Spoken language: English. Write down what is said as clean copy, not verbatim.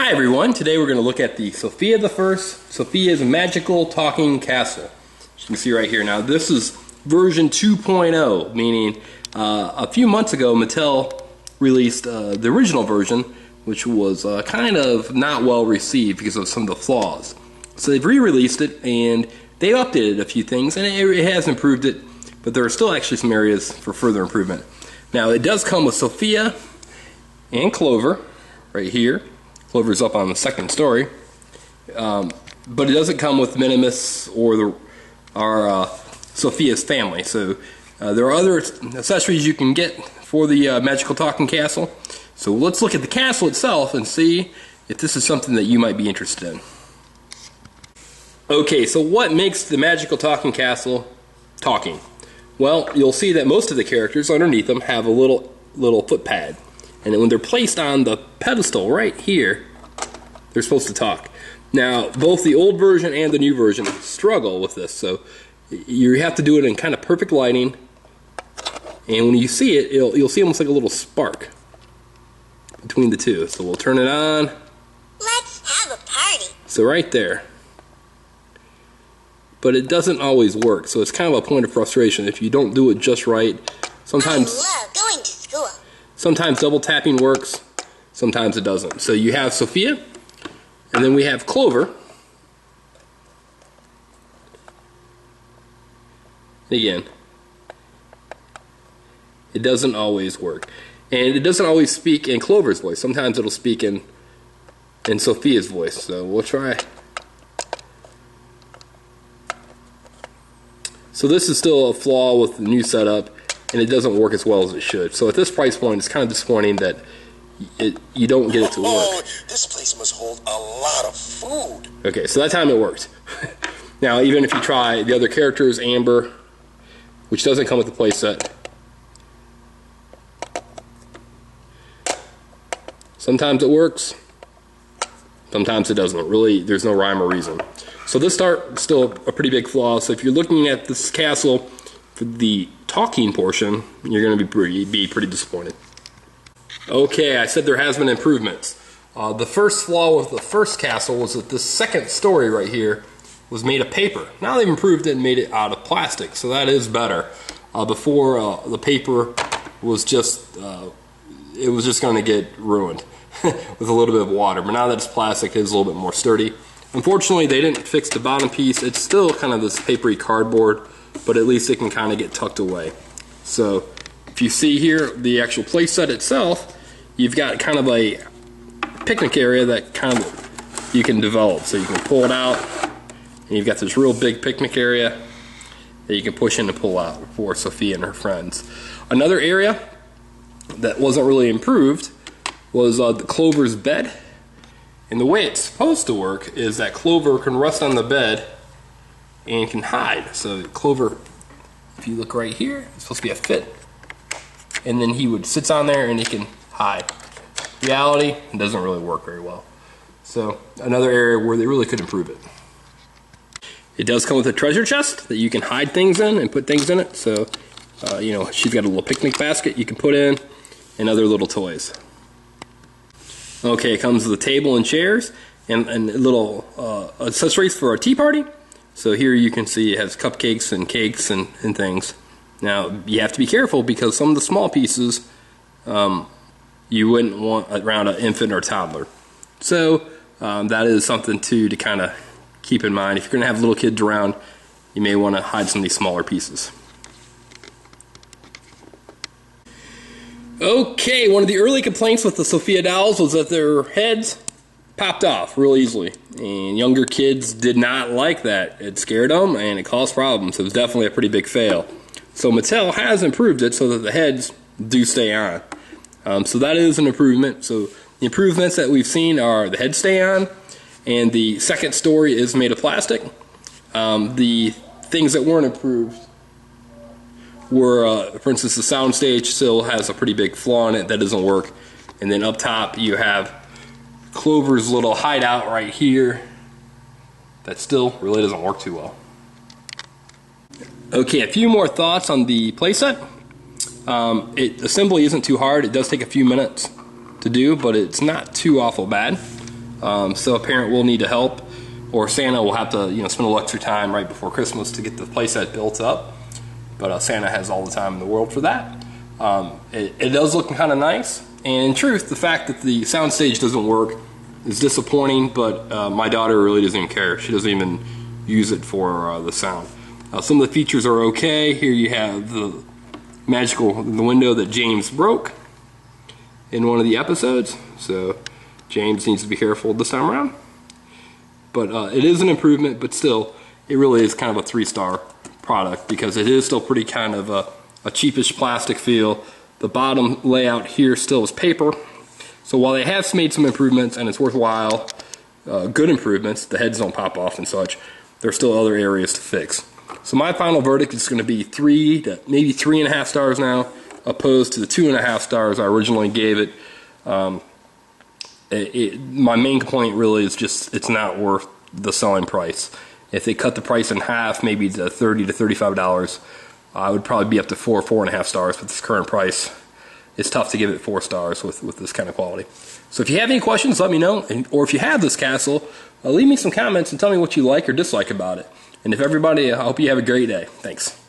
Hi everyone, today we're going to look at the Sofia the First, Sofia's Magical Talking Castle. As you can see right here. Now this is version 2.0, meaning a few months ago Mattel released the original version, which was kind of not well received because of some of the flaws. So they've re-released it and they updated a few things and it has improved it, but there are still actually some areas for further improvement. Now it does come with Sofia and Clover right here. Clover's up on the second story, but it doesn't come with Minimus or our Sofia's family. So there are other accessories you can get for the Magical Talking Castle. So let's look at the castle itself and see if this is something that you might be interested in. Okay, so what makes the Magical Talking Castle talking? Well, you'll see that most of the characters underneath them have a little foot pad. And when they're placed on the pedestal right here, they're supposed to talk. Now, both the old version and the new version struggle with this, so you have to do it in kind of perfect lighting. And when you see it, you'll see almost like a little spark between the two. So we'll turn it on. Let's have a party. So right there. But it doesn't always work, so it's kind of a point of frustration if you don't do it just right. Sometimes I love going to school. Sometimes double tapping works, sometimes it doesn't. So you have Sofia, and then we have Clover. Again, it doesn't always work. And it doesn't always speak in Clover's voice. Sometimes it'll speak in Sofia's voice. So we'll try. So this is still a flaw with the new setup, and it doesn't work as well as it should. So at this price point, it's kind of disappointing that you don't get it to work. Oh, this place must hold a lot of food. Okay, so that time it worked. Now, even if you try the other characters, Amber, which doesn't come with the playset, sometimes it works, sometimes it doesn't. Really, there's no rhyme or reason. So this is still a pretty big flaw. So if you're looking at this castle for the talking portion, you're going to be pretty disappointed. Okay, I said there has been improvements. The first flaw with the first castle was that this second story right here was made of paper. Now they've improved it and made it out of plastic, so that is better. Before the paper was just it was just going to get ruined with a little bit of water, but now that it's plastic, it is a little bit more sturdy. Unfortunately, they didn't fix the bottom piece. It's still kind of this papery cardboard, but at least it can kind of get tucked away. So if you see here the actual play set itself, you've got kind of a picnic area that kind of you can develop. So you can pull it out, and you've got this real big picnic area that you can push in and pull out for Sofia and her friends. Another area that wasn't really improved was the Clover's bed. And the way it's supposed to work is that Clover can rest on the bed and can hide. So Clover, if you look right here, it's supposed to be a fit. And then he sits on there and he can hide. Reality, it doesn't really work very well. So another area where they really could improve it. It does come with a treasure chest that you can hide things in and put things in it. So, you know, she's got a little picnic basket you can put in and other little toys. Okay, it comes with a table and chairs and little accessories for a tea party. So here you can see it has cupcakes and cakes and things. Now, you have to be careful because some of the small pieces you wouldn't want around an infant or toddler. So that is something to kind of keep in mind. If you're going to have little kids around, you may want to hide some of these smaller pieces. Okay, one of the early complaints with the Sofia dolls was that their heads popped off real easily, and younger kids did not like that. It scared them and it caused problems. It was definitely a pretty big fail. So Mattel has improved it so that the heads do stay on. So that is an improvement. So the improvements that we've seen are the heads stay on, and the second story is made of plastic. The things that weren't improved were, for instance, the soundstage still has a pretty big flaw in it that doesn't work. And then up top you have Clover's little hideout right here that still really doesn't work too well. Okay, a few more thoughts on the playset. Assembly isn't too hard. It does take a few minutes to do, but it's not too awful bad. So a parent will need to help, or Santa will have to spend a little extra time right before Christmas to get the playset built up. But Santa has all the time in the world for that. It does look kind of nice, and in truth, the fact that the soundstage doesn't work is disappointing, but my daughter really doesn't even care. She doesn't even use it for the sound. Some of the features are okay. Here you have the window that James broke in one of the episodes, so James needs to be careful this time around. But it is an improvement, but still, it really is kind of a 3-star product because it is still pretty kind of a cheapish plastic feel. The bottom layout here still is paper. So while they have made some improvements and it's worthwhile, good improvements, the heads don't pop off and such, there's still other areas to fix. So my final verdict is going to be 3 to maybe 3.5 stars now, opposed to the 2.5 stars I originally gave it. My main complaint really is just it's not worth the selling price. If they cut the price in half, maybe to $30 to $35, I would probably be up to 4.5 stars with this current price. It's tough to give it 4 stars with this kind of quality. So if you have any questions, let me know. Or if you have this castle, leave me some comments and tell me what you like or dislike about it. And if everybody, I hope you have a great day. Thanks.